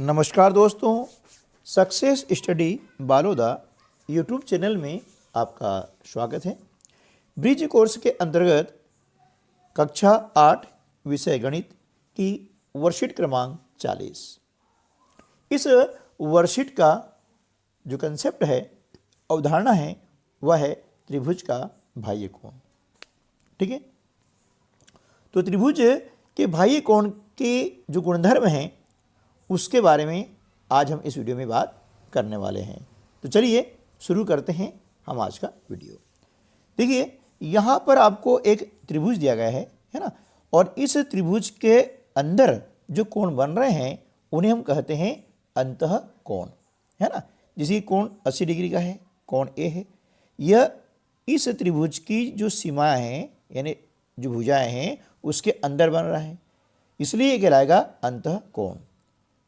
नमस्कार दोस्तों, success study Baloda YouTube channel में आपका स्वागत है। ब्रिज कोर्स के अंतर्गत कक्षा 8 विषय गणित की वर्कशीट क्रमांक 40। इस वर्कशीट का जो कंसेप्ट है, अवधारणा है, वह है त्रिभुज का बाह्य कोण। ठीक है, तो त्रिभुज के बाह्य कोण के जो गुणधर्म हैं उसके बारे में आज हम इस वीडियो में बात करने वाले हैं। तो चलिए शुरू करते हैं हम आज का वीडियो। देखिए, यहाँ पर आपको एक त्रिभुज दिया गया है ना, और इस त्रिभुज के अंदर जो कोण बन रहे हैं उन्हें हम कहते हैं अंतः कोण, है ना। जैसे कोण 80 डिग्री का है, कोण ए है। यह इस त्रिभुज की जो सीमाएं हैं यानी जो भुजाएं हैं उसके अंदर बन रहा है, इसलिए ये कहलाएगा अंतः कोण।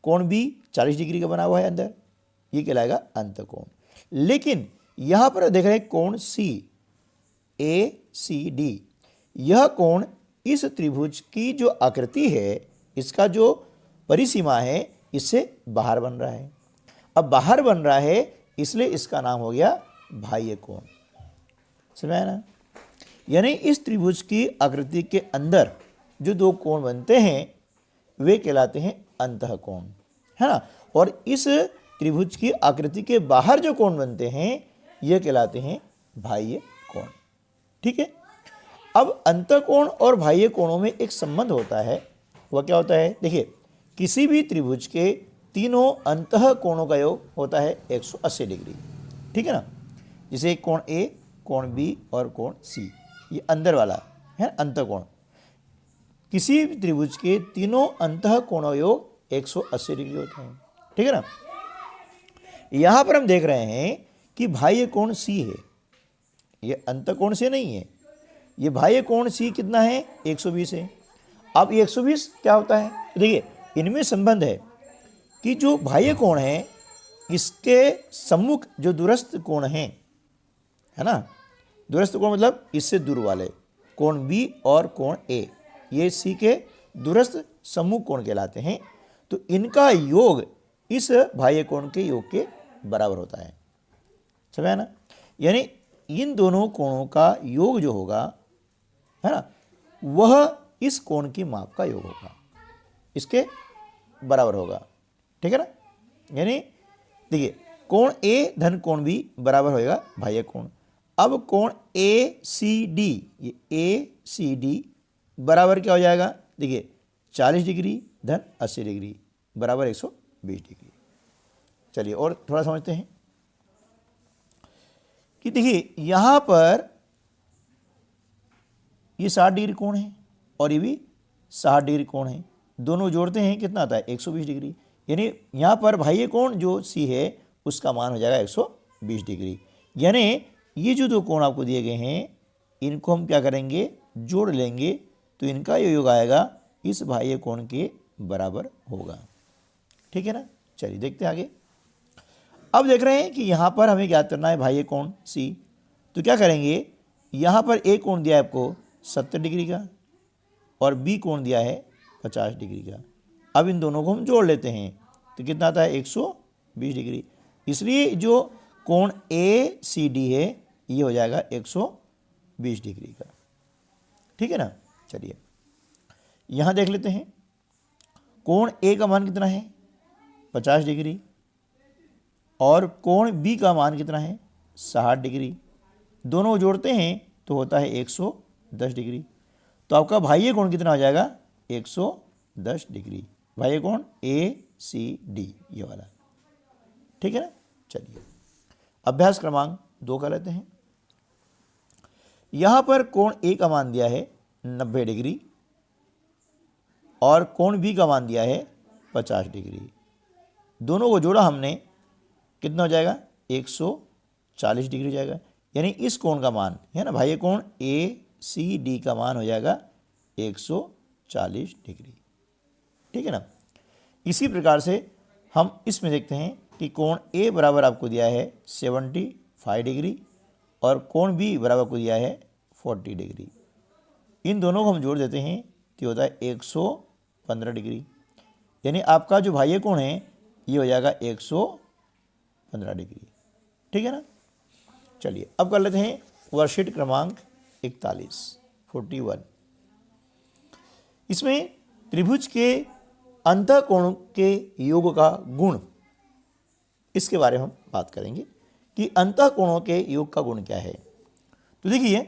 कोण भी 40 डिग्री का बना हुआ है अंदर, ये कहलाएगा अंतः कोण। लेकिन यहाँ पर देख रहे हैं कोण सी, ए सी डी, यह कोण इस त्रिभुज की जो आकृति है, इसका जो परिसीमा है, इससे बाहर बन रहा है। अब बाहर बन रहा है इसलिए इसका नाम हो गया बाह्य कोण। समझ ना, यानी इस त्रिभुज की आकृति के अंदर जो दो कोण बनते हैं वे कहलाते हैं अंतः कोण, है ना। और इस त्रिभुज की आकृति के बाहर जो कोण बनते हैं ये कहलाते हैं बाह्य कोण। ठीक है, अब अंतः कोण और बाह्य कोणों में एक संबंध होता है। वह क्या होता है? देखिए, किसी भी त्रिभुज के तीनों अंतः कोणों का योग होता है 180 डिग्री। ठीक है ना। जैसे कोण ए, कोण बी और कोण सी, ये अंदर वाला है अंतः कोण। किसी भी त्रिभुज के तीनों अंतः कोणों योग 180 डिग्री होते हैं। ठीक है ना। यहां पर हम देख रहे हैं कि बाह्य कोण सी है, ये अंतः कोण से नहीं है। ये बाह्य कोण सी कितना है? 120 है। अब 120 क्या होता है? देखिए, इनमें संबंध है कि जो बाह्य कोण है इसके सम्मुख जो दूरस्थ कोण है ना, दूरस्थ कोण मतलब इससे दूर वाले कोण बी और कोण ए, ये सी के दूरस्थ सम्मुख कोण कहलाते हैं। तो इनका योग इस बाह्य कोण के योग के बराबर होता है। समझा ना। यानी इन दोनों कोणों का योग जो होगा, है ना, वह इस कोण की माप का योग होगा, इसके बराबर होगा। ठीक है ना। यानी देखिए, कोण ए धन कोण बी बराबर होएगा बाह्य कोण। अब कोण ए सी डी, ये ए सी डी बराबर क्या हो जाएगा? देखिए, 40 डिग्री धन 80 डिग्री बराबर 120 डिग्री। चलिए और थोड़ा समझते हैं कि देखिए, यहां पर ये 60 डिग्री कोण है और ये भी 60 डिग्री कोण है। दोनों जोड़ते हैं कितना आता है? 120 डिग्री। यानी यहां पर बाह्य कोण जो सी है उसका मान हो जाएगा 120 डिग्री। यानी ये जो दो कोण आपको दिए गए हैं इनको हम क्या करेंगे? जोड़ लेंगे, तो इनका योग आएगा इस बाह्य कोण के बराबर होगा। ठीक है ना। चलिए देखते हैं आगे। अब देख रहे हैं कि यहाँ पर हमें ज्ञात करना है बाह्य कोण सी। तो क्या करेंगे? यहाँ पर ए कोण दिया है आपको 70 डिग्री का और बी कोण दिया है 50 डिग्री का। अब इन दोनों को हम जोड़ लेते हैं तो कितना आता है? 120 डिग्री। इसलिए जो कोण ए सी डी है ये हो जाएगा 120 डिग्री का। ठीक है ना। चलिए यहाँ देख लेते हैं, कोण ए का मान कितना है? 50 डिग्री और कोण बी का मान कितना है? 60 डिग्री। दोनों जोड़ते हैं तो होता है 110 डिग्री। तो आपका बाह्य कोण कितना हो जाएगा? 110 डिग्री। बाह्य कोण ए सी डी ये वाला। ठीक है ना। चलिए अभ्यास क्रमांक 2 कर लेते हैं। यहां पर कोण ए का मान दिया है 90 डिग्री और कोण बी का मान दिया है 50 डिग्री। दोनों को जोड़ा हमने, कितना हो जाएगा? 140 डिग्री हो जाएगा। यानी इस कोण का मान है ना, बाह्य कोण ए सी डी का मान हो जाएगा 140 डिग्री। ठीक है ना। इसी प्रकार से हम इसमें देखते हैं कि कोण ए बराबर आपको दिया है 75 डिग्री और कोण बी बराबर को दिया है 40 डिग्री। इन दोनों को हम जोड़ देते हैं तो होता है 115 डिग्री। यानी आपका जो बाह्य कोण है ये हो जाएगा 115 डिग्री। ठीक है ना। चलिए अब कर लेते हैं वर्कशीट क्रमांक 41। इसमें त्रिभुज के अंतःकोण के योग का गुण, इसके बारे में हम बात करेंगे कि अंतःकोणों के योग का गुण क्या है। तो देखिए,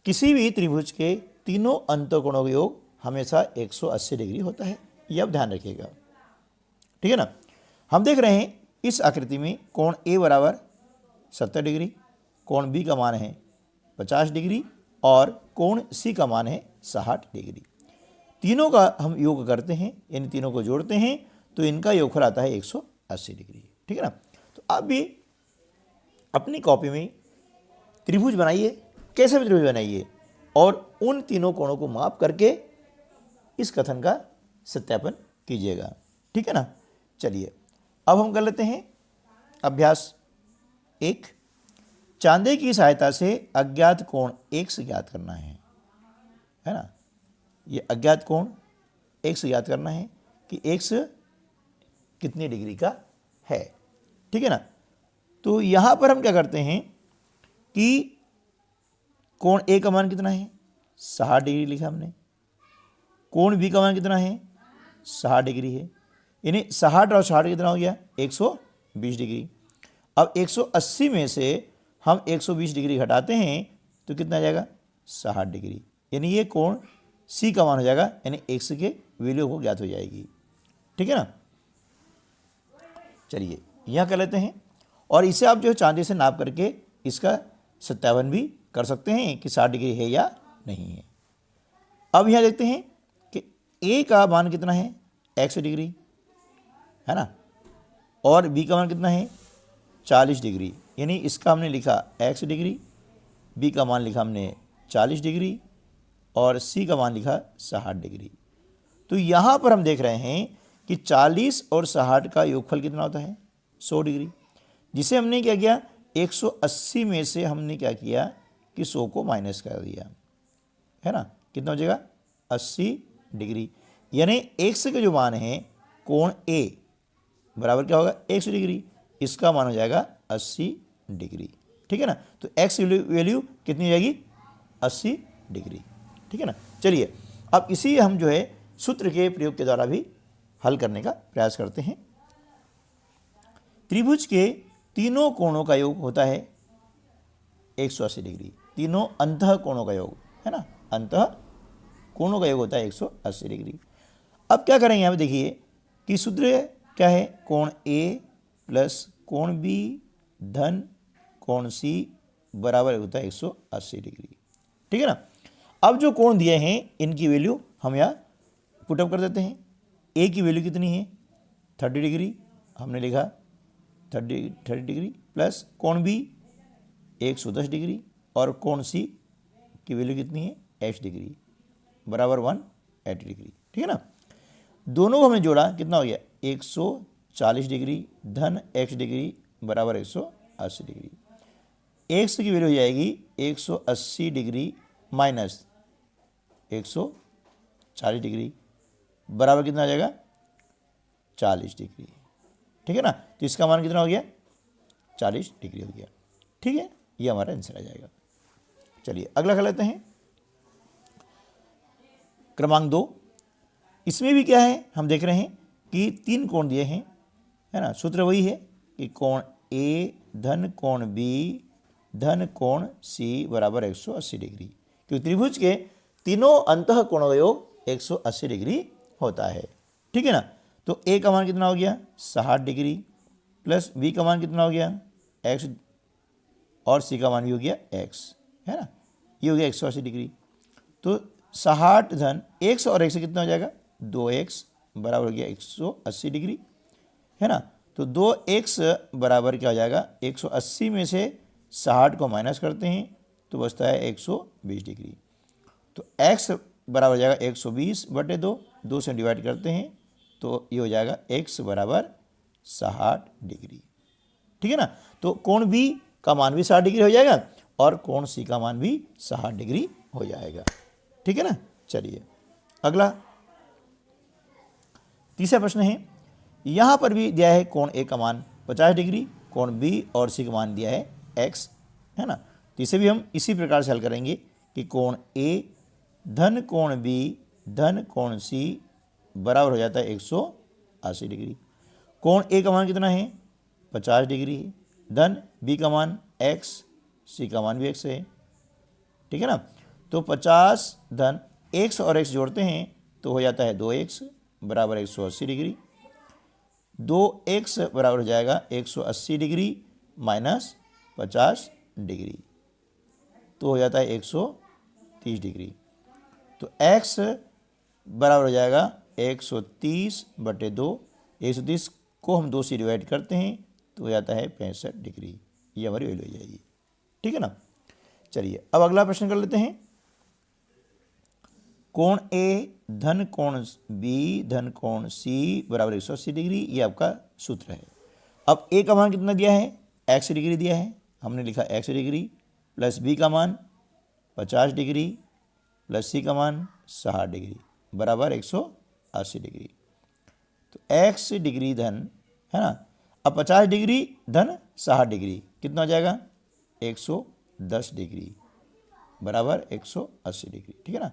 किसी भी त्रिभुज के तीनों अंतःकोणों का योग हमेशा 180 डिग्री होता है, ये आप ध्यान रखिएगा। ठीक है ना। हम देख रहे हैं इस आकृति में कोण ए बराबर 70 डिग्री, कोण बी का मान है 50 डिग्री और कोण सी का मान है 60 डिग्री। तीनों का हम योग करते हैं, इन तीनों को जोड़ते हैं तो इनका योगफल आता है 180 डिग्री। ठीक है ना। तो आप भी अपनी कॉपी में त्रिभुज बनाइए, कैसे भी त्रिभुज बनाइए और उन तीनों कोणों को माप करके इस कथन का सत्यापन कीजिएगा। ठीक है ना। चलिए अब हम कर लेते हैं अभ्यास 1। चांदे की सहायता से अज्ञात कोण x ज्ञात करना है ना। ये अज्ञात कोण x ज्ञात करना है कि x कितनी डिग्री का है। ठीक है ना। तो यहाँ पर हम क्या करते हैं कि कोण ए का मान कितना है, 60 डिग्री लिखा हमने। कोण बी का मान कितना है, 60 डिग्री है, यानी 60 और 60 कितना हो गया, 120 डिग्री। अब 180 में से हम 120 डिग्री घटाते हैं तो कितना आ जाएगा, 60 डिग्री, यानी ये कोण सी का मान हो जाएगा, यानी x के वैल्यू को ज्ञात हो जाएगी। ठीक है ना। चलिए यहाँ कर लेते हैं और इसे आप जो है चांदी से नाप करके इसका सत्यापन भी कर सकते हैं कि 60 डिग्री है या नहीं है। अब यहाँ देखते हैं कि ए का मान कितना है, x डिग्री है ना, और बी का मान कितना है, 40 डिग्री, यानी इसका हमने लिखा x डिग्री, बी का मान लिखा हमने 40 डिग्री और सी का मान लिखा 60 डिग्री। तो यहाँ पर हम देख रहे हैं कि 40 और 60 का योगफल कितना होता है, 100 डिग्री, जिसे हमने क्या किया, 180 में से हमने क्या किया कि 100 को माइनस कर दिया, है ना। कितना हो जाएगा, 80 डिग्री, यानी x का जो मान है कोण a बराबर क्या होगा, 100 डिग्री, इसका मान हो जाएगा 80 डिग्री। ठीक है ना। तो x वैल्यू कितनी हो जाएगी, 80 डिग्री। ठीक है ना। चलिए अब इसी हम जो है सूत्र के प्रयोग के द्वारा भी हल करने का प्रयास करते हैं। त्रिभुज के तीनों कोणों का योग होता है 180 डिग्री, तीनों अंतः कोणों का योग, है ना, अंतः कोणों का योग होता है 180 डिग्री। अब क्या करेंगे, यहाँ पे देखिए कि सूत्र क्या है, कोण ए प्लस कोण बी धन कोण सी बराबर होता है 180 डिग्री। ठीक है ना। अब जो कोण दिए हैं इनकी वैल्यू हम यहाँ पुटअप कर देते हैं। ए की वैल्यू कितनी है, 30 डिग्री, हमने लिखा 30 डिग्री, प्लस कोण बी 110 डिग्री और कोण सी की वैल्यू कितनी है, x डिग्री बराबर 180 डिग्री। ठीक है ना। दोनों को हमने जोड़ा, कितना हो गया, 140 डिग्री धन x डिग्री बराबर 180 डिग्री। x की वैल्यू हो जाएगी 180 डिग्री माइनस 140 डिग्री बराबर कितना आ जाएगा, 40 डिग्री। ठीक है ना। तो इसका मान कितना हो गया, 40 डिग्री हो गया। ठीक है, ये हमारा आंसर आ जाएगा। चलिए अगला कर लेते हैं क्रमांक 2। इसमें भी क्या है, हम देख रहे हैं कि 3 कोण दिए हैं, है ना। सूत्र वही है कि कोण ए धन कोण बी धन कोण सी बराबर 180 डिग्री, क्योंकि त्रिभुज के तीनों अंतः कोणों का योग 180 डिग्री होता है। ठीक है ना। तो ए का मान कितना हो गया, 60 डिग्री, प्लस बी का मान कितना हो गया, x, और सी का मान भी हो गया x, है ना, ये हो गया 180 डिग्री। तो 60 धन x और x कितना हो जाएगा, 2x बराबर हो गया 180 डिग्री, है ना। तो 2x बराबर क्या हो जाएगा, 180 में से 60 को माइनस करते हैं तो बचता है 120 डिग्री। तो x बराबर हो जाएगा 120/2, 2 से डिवाइड करते हैं तो ये हो जाएगा x बराबर 60 डिग्री। ठीक है ना। तो कोण बी का मान भी 60 डिग्री हो जाएगा और कोण सी का मान भी 60 डिग्री हो जाएगा। ठीक है ना। चलिए अगला तीसरा प्रश्न है, यहाँ पर भी दिया है कोण ए का मान 50 डिग्री, कोण बी और सी का मान दिया है x, है ना। तो इसे भी हम इसी प्रकार से हल करेंगे कि कोण ए धन कोण बी धन कोण सी बराबर हो जाता है 180 डिग्री। कोण ए का मान कितना है 50 डिग्री है, धन बी का मान x, सी का मान भी x है, ठीक है ना। तो 50 धन x और x जोड़ते हैं तो हो जाता है 2x बराबर 180 डिग्री। 2x बराबर हो जाएगा 180 डिग्री माइनस 50 डिग्री, तो हो जाता है 130 डिग्री। तो x बराबर हो जाएगा 130/2। 130 को हम 2 से डिवाइड करते हैं तो हो जाता है 65 डिग्री, ये हमारी वैल्यू हो जाएगी, ठीक है ना। चलिए अब अगला प्रश्न कर लेते हैं। कोण ए धन कोण बी धन कोण सी बराबर 180 डिग्री, ये आपका सूत्र है। अब ए का मान कितना दिया है x डिग्री दिया है, हमने लिखा x डिग्री प्लस बी का मान 50 डिग्री प्लस सी का मान 60 डिग्री बराबर 180 डिग्री। तो x डिग्री धन, है ना, अब 50 डिग्री धन 60 डिग्री कितना हो जाएगा 110 डिग्री बराबर 180 डिग्री, ठीक है ना।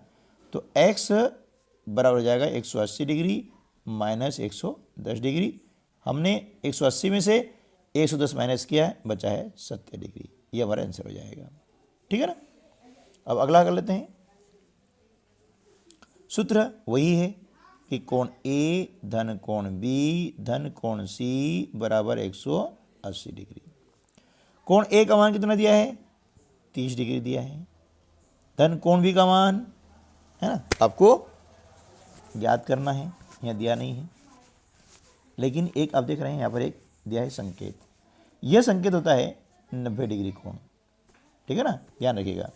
तो x बराबर हो जाएगा 180 डिग्री माइनस 110 डिग्री। हमने 180 में से 110 माइनस किया है, बचा है 70 डिग्री, ये हमारा आंसर हो जाएगा, ठीक है ना। अब अगला कर लेते हैं। सूत्र वही है कि कोण ए धन कोण बी धन कोण सी बराबर 180 डिग्री। कोण ए का मान कितना दिया है 30 डिग्री दिया है, धन कोण बी का मान, है ना, आपको याद करना है, यहाँ दिया नहीं है, लेकिन एक आप देख रहे हैं यहाँ पर एक दिया है संकेत। यह संकेत होता है 90 डिग्री कोण, ठीक है ना, ध्यान रखिएगा।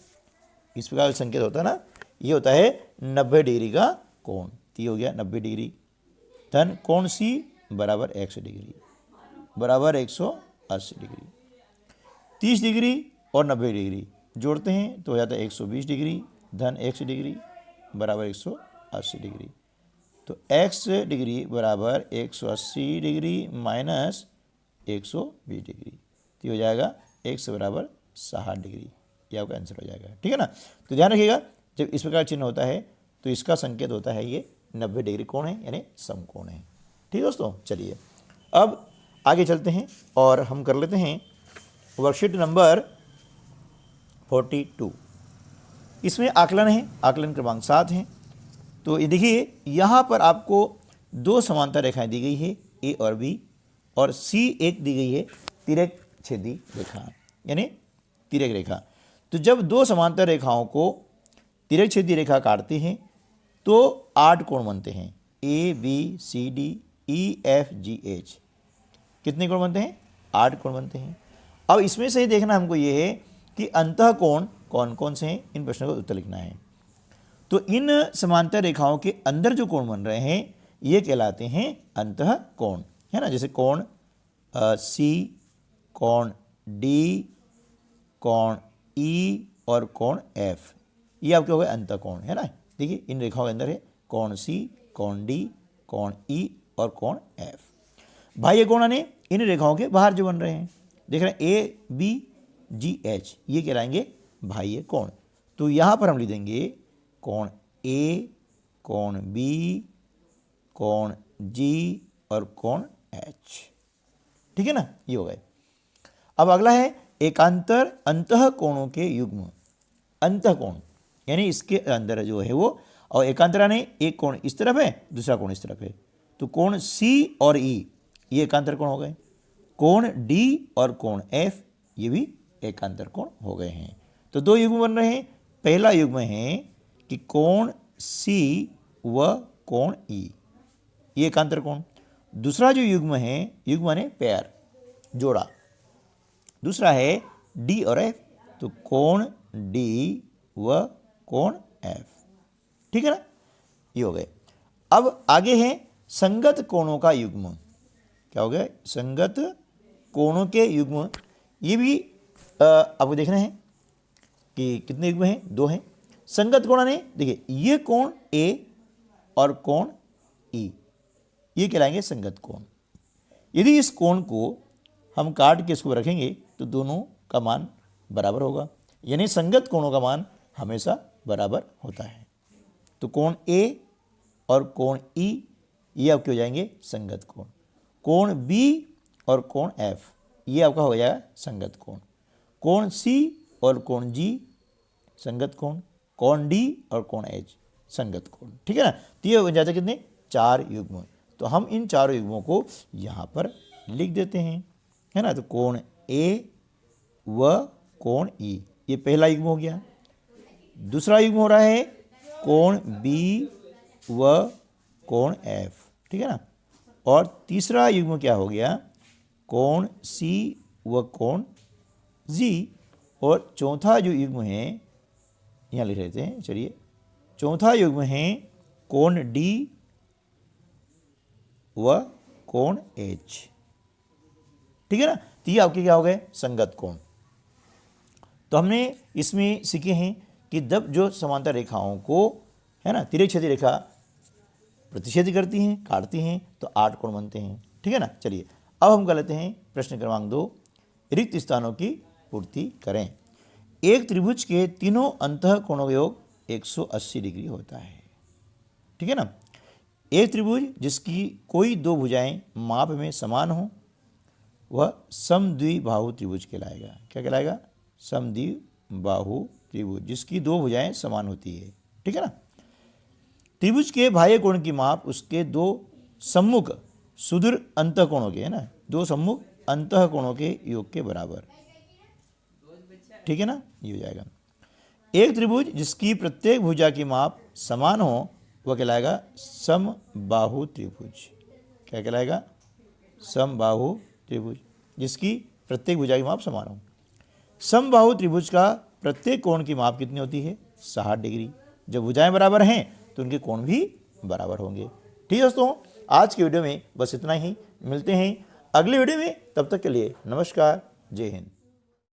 इस प्रकार संकेत होता है ना, ये होता है 90 डिग्री का कोण। तो ये हो गया 90 डिग्री धन कोण सी बराबर 100 डिग्री बराबर 180 डिग्री। 30 डिग्री और 90 डिग्री जोड़ते हैं तो हो जाता है 120 डिग्री धन 100 डिग्री बराबर 180 डिग्री। तो x डिग्री बराबर 180 डिग्री माइनस 120 डिग्री, तो हो जाएगा x बराबर 60 डिग्री, ये आपका आंसर हो जाएगा, ठीक है ना। तो ध्यान रखिएगा जब इस प्रकार चिन्ह होता है तो इसका संकेत होता है ये 90 डिग्री कोण है, यानी समकोण है, ठीक है दोस्तों। चलिए अब आगे चलते हैं और हम कर लेते हैं वर्कशीट नंबर 42। इसमें आकलन है, आकलन क्रमांक 7 है। तो ये देखिए यहाँ पर आपको दो समांतर रेखाएं दी गई है ए और बी, और सी एक दी गई है तिर्यक छेदी रेखा, यानी तिर्यक रेखा। तो जब दो समांतर रेखाओं को तिर्यक छेदी रेखा काटते हैं तो 8 कोण बनते हैं, A B C D E F G H. कितने कोण बनते हैं 8 कोण बनते हैं। अब इसमें से ही देखना हमको ये है कि अंतः कोण कौन कौन से हैं, इन प्रश्नों का उत्तर लिखना है। तो इन समांतर रेखाओं के अंदर जो कोण बन रहे हैं ये कहलाते हैं अंतः कोण, है ना। जैसे कोण सी, कोण डी, कोण ई और कोण एफ, ये आपके हो गए अंतः कोण, है ना। देखिए इन रेखाओं के अंदर है कोण सी, कोण डी, कोण ई और कोण एफ। बाह्य कोण ने इन रेखाओं के बाहर जो बन रहे हैं, देख रहे हैं ए बी जी एच, ये कहलाएंगे बाह्य कोण। तो यहाँ पर हम लिख देंगे कोण ए, कोण बी, कोण जी और कोण एच, ठीक है ना, ये हो गए। अब अगला है एकांतर अंतः कोणों के युग्म। अंतः कोण यानी इसके अंदर जो है वो, और एकांतर यानी एक कोण इस तरफ है दूसरा कोण इस तरफ है। तो कोण सी और ई ये एकांतर कोण हो गए। कोण डी और कोण एफ ये भी एकांतर कोण हो गए हैं। तो दो युग्म बन रहे हैं। पहला युग्म है कि कोण सी व कोण ई, ये एकांतर कोण। दूसरा जो युग्म है, युग्म ने पेयर जोड़ा, दूसरा है डी और एफ, तो कोण डी व कोण एफ, ठीक है ना, ये हो गए। अब आगे है संगत कोणों का युग्म। क्या हो गया, संगत कोणों के युग्म। ये भी आपको देखना है कि कितने युग्म हैं, दो हैं। संगत कोण ने देखिए ये कोण ए और कोण ई, ये कहलाएंगे संगत कोण। यदि इस कोण को हम काट के इसको रखेंगे तो दोनों का मान बराबर होगा, यानी संगत कोणों का मान हमेशा बराबर होता है। तो कोण ए और कोण ई ये आपके हो जाएंगे संगत कोण। कोण बी और कोण एफ ये आपका हो जाएगा संगत कोण। कोण सी और कोण जी संगत कोण। कोण डी और कोण एच संगत कोण। ठीक है ना। तो ये बन जाते कितने, 4 युग्म। तो हम इन चारों युग्मों को यहाँ पर लिख देते हैं, है ना। तो कोण ए व कोण ई ये पहला युग्म हो गया। दूसरा युग्म हो रहा है कोण बी व कोण एफ, ठीक है ना। और तीसरा युग्म क्या हो गया, कोण सी व कोण जी। और चौथा जो युग्म है यहाँ लिख लेते हैं, चलिए। चौथा युग्म है कोण डी व कोण एच, ठीक है ना। तो ये आपके क्या हो गए, संगत कोण। तो हमने इसमें सीखे हैं कि जब जो समांतर रेखाओं को, है ना, तिरछेदी रेखा प्रतिच्छेद करती हैं, काटती हैं, तो 8 कोण बनते हैं, ठीक है ना। चलिए अब हम कर लेते हैं प्रश्न क्रमांक 2, रिक्त स्थानों की पूर्ति करें। एक त्रिभुज के तीनों अंतः कोणों का योग 180 डिग्री होता है, ठीक है ना। एक त्रिभुज जिसकी कोई दो भुजाएं माप में समान हो वह समद्विबाहु त्रिभुज कहलाएगा। क्या कहलाएगा, समद्विबाहु त्रिभुज जिसकी दो भुजाएं समान होती है, ठीक है ना। त्रिभुज के बाह्य कोण की माप उसके दो सम्मुख सुदूर अंतः कोणों के, है ना, दो सम्मुख अंतः कोणों के योग के बराबर, ठीक है ना, ये हो जाएगा। एक त्रिभुज जिसकी प्रत्येक भुजा की माप समान हो वह कहलाएगा समबाहु त्रिभुज। क्या कहलाएगा, समबाहु त्रिभुज जिसकी प्रत्येक भुजा की माप समान हो। समबाहु त्रिभुज का प्रत्येक कोण की माप कितनी होती है, 60 डिग्री। जब भुजाएं बराबर हैं तो उनके कोण भी बराबर होंगे। ठीक है दोस्तों, आज की वीडियो में बस इतना ही। मिलते हैं अगले वीडियो में, तब तक के लिए नमस्कार, जय हिंद।